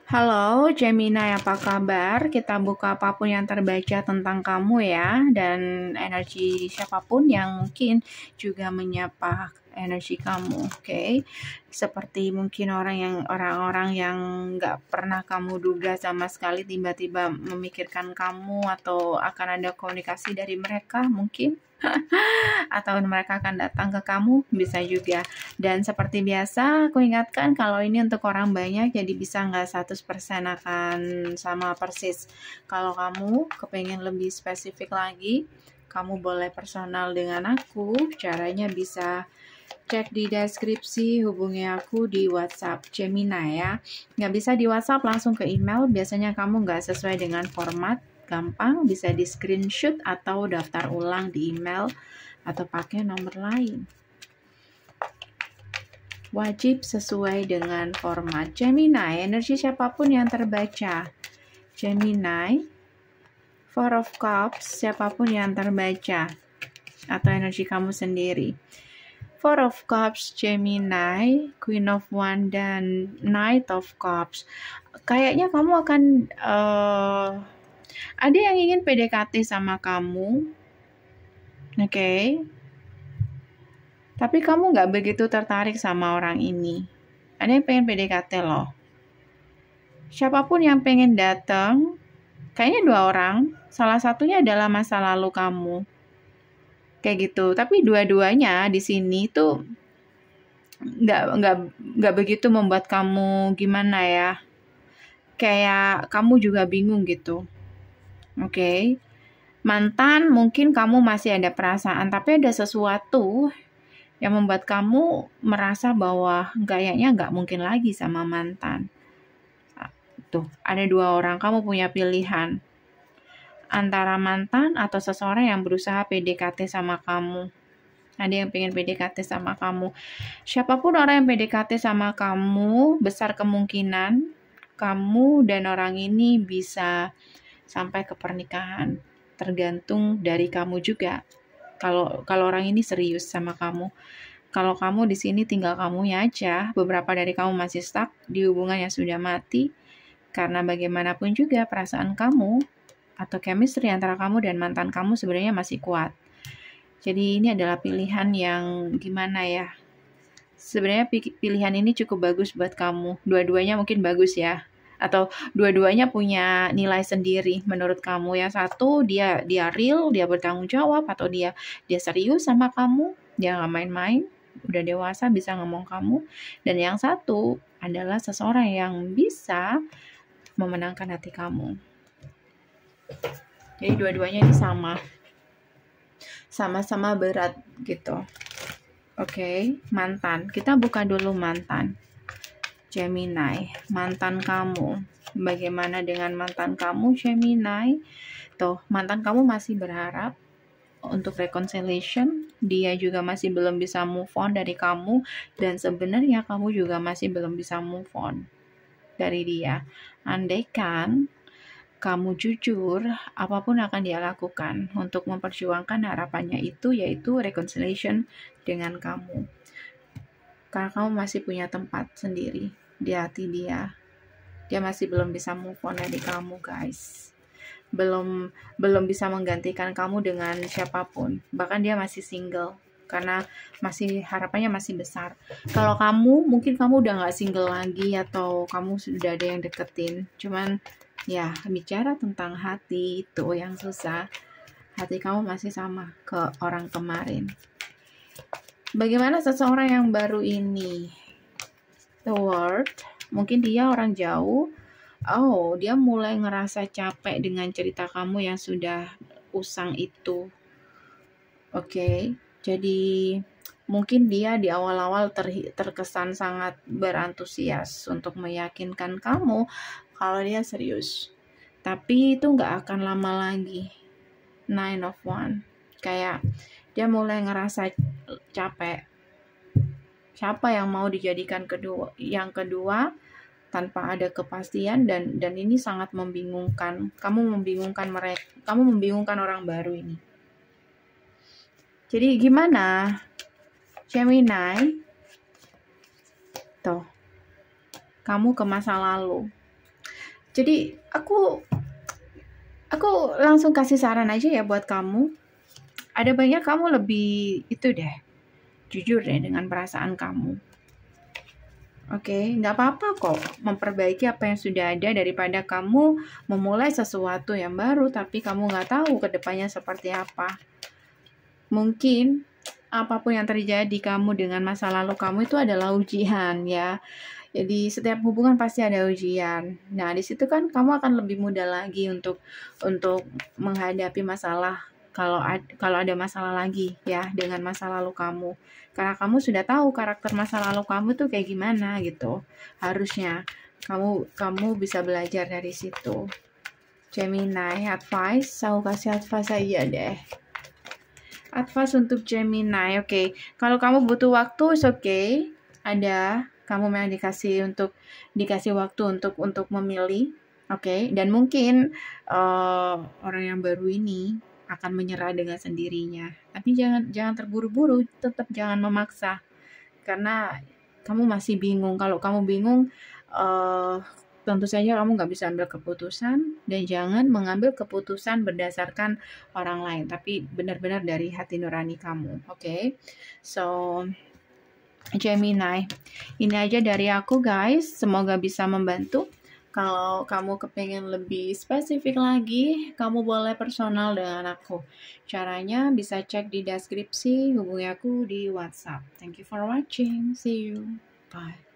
Halo Gemini, apa kabar? Kita buka apapun yang terbaca tentang kamu ya, dan energi siapapun yang mungkin juga menyapa energi kamu, oke? Seperti mungkin orang-orang yang nggak pernah kamu duga sama sekali tiba-tiba memikirkan kamu atau akan ada komunikasi dari mereka mungkin. Atau mereka akan datang ke kamu, bisa juga. Dan seperti biasa, aku ingatkan kalau ini untuk orang banyak, jadi bisa nggak 100% akan sama persis. Kalau kamu kepengen lebih spesifik lagi, kamu boleh personal dengan aku. Caranya bisa cek di deskripsi, hubungi aku di WhatsApp Gemini ya. Nggak bisa di WhatsApp, langsung ke email. Biasanya kamu nggak sesuai dengan format, gampang bisa di screenshot atau daftar ulang di email atau pakai nomor lain. Wajib sesuai dengan format. Gemini, energi siapapun yang terbaca. Gemini, Four of Cups, siapapun yang terbaca. Atau energi kamu sendiri. Four of Cups, Gemini, Queen of Wands, dan Knight of Cups. Kayaknya kamu akan ada yang ingin PDKT sama kamu. Oke. Tapi kamu nggak begitu tertarik sama orang ini. Ada yang pengen PDKT loh. Siapapun yang pengen datang, kayaknya 2 orang. Salah satunya adalah masa lalu kamu. Kayak gitu. Tapi dua-duanya di sini tuh nggak begitu membuat kamu gimana ya. Kayak kamu juga bingung gitu. Oke. Mantan mungkin kamu masih ada perasaan, tapi ada sesuatu yang membuat kamu merasa bahwa kayaknya nggak mungkin lagi sama mantan. Tuh, ada 2 orang, kamu punya pilihan. Antara mantan atau seseorang yang berusaha PDKT sama kamu. Ada yang pengen PDKT sama kamu. Siapapun orang yang PDKT sama kamu, besar kemungkinan kamu dan orang ini bisa sampai ke pernikahan. Tergantung dari kamu juga. Kalau orang ini serius sama kamu. Kalau kamu di sini tinggal kamunya aja, beberapa dari kamu masih stuck di hubungan yang sudah mati, karena bagaimanapun juga perasaan kamu atau chemistry antara kamu dan mantan kamu sebenarnya masih kuat. Jadi ini adalah pilihan yang gimana ya? Sebenarnya pilihan ini cukup bagus buat kamu. Dua-duanya mungkin bagus ya. Atau dua-duanya punya nilai sendiri menurut kamu. Yang satu dia real, dia bertanggung jawab, atau dia serius sama kamu, dia nggak main-main, udah dewasa bisa ngomong kamu. Dan yang satu adalah seseorang yang bisa memenangkan hati kamu. Jadi dua-duanya ini sama-sama berat gitu. Oke, mantan. Kita buka dulu mantan. Gemini, mantan kamu. Bagaimana dengan mantan kamu, Gemini? Tuh, mantan kamu masih berharap untuk reconciliation. Dia juga masih belum bisa move on dari kamu. Dan sebenarnya kamu juga masih belum bisa move on dari dia. Andaikan kamu jujur, apapun akan dia lakukan untuk memperjuangkan harapannya itu, yaitu reconciliation dengan kamu. Karena kamu masih punya tempat sendiri di hati dia. Dia masih belum bisa move on dari kamu, guys. Belum bisa menggantikan kamu dengan siapapun. Bahkan dia masih single. Karena harapannya masih besar. Kalau kamu, mungkin kamu udah gak single lagi, atau kamu sudah ada yang deketin. Cuman, ya, bicara tentang hati itu yang susah. Hati kamu masih sama ke orang kemarin. Bagaimana seseorang yang baru ini? The World, mungkin dia orang jauh. Oh, dia mulai ngerasa capek dengan cerita kamu yang sudah usang itu. Oke, jadi mungkin dia di awal-awal terkesan sangat berantusias untuk meyakinkan kamu kalau dia serius. Tapi itu nggak akan lama lagi. Nine of Wands. Kayak dia mulai ngerasa capek. Siapa yang mau dijadikan yang kedua tanpa ada kepastian, dan ini sangat membingungkan. Kamu membingungkan mereka, kamu membingungkan orang baru ini. Jadi gimana, Gemini? Tuh, kamu ke masa lalu. Jadi aku langsung kasih saran aja ya buat kamu. Ada banyak kamu lebih itu deh, jujur deh dengan perasaan kamu. Oke, nggak apa-apa kok memperbaiki apa yang sudah ada daripada kamu memulai sesuatu yang baru tapi kamu nggak tahu ke depannya seperti apa. Mungkin apapun yang terjadi kamu dengan masa lalu kamu itu adalah ujian ya. Jadi setiap hubungan pasti ada ujian. Nah, di situ kan kamu akan lebih mudah lagi untuk menghadapi masalah kalau ada masalah lagi ya dengan masa lalu kamu. Karena kamu sudah tahu karakter masa lalu kamu tuh kayak gimana gitu. Harusnya kamu bisa belajar dari situ. Gemini, advice, aku kasih advice aja deh. Advice untuk Gemini, oke. Kalau kamu butuh waktu, it's okay. Ada, kamu memang dikasih waktu untuk memilih, oke. Dan mungkin orang yang baru ini akan menyerah dengan sendirinya. Tapi jangan terburu-buru, tetap jangan memaksa. Karena kamu masih bingung. Kalau kamu bingung, tentu saja kamu nggak bisa ambil keputusan, dan jangan mengambil keputusan berdasarkan orang lain, tapi benar-benar dari hati nurani kamu. Oke? So, Gemini, ini aja dari aku guys, semoga bisa membantu. Kalau kamu kepengen lebih spesifik lagi, kamu boleh personal dengan aku. Caranya bisa cek di deskripsi, hubungi aku di WhatsApp. Thank you for watching. See you. Bye.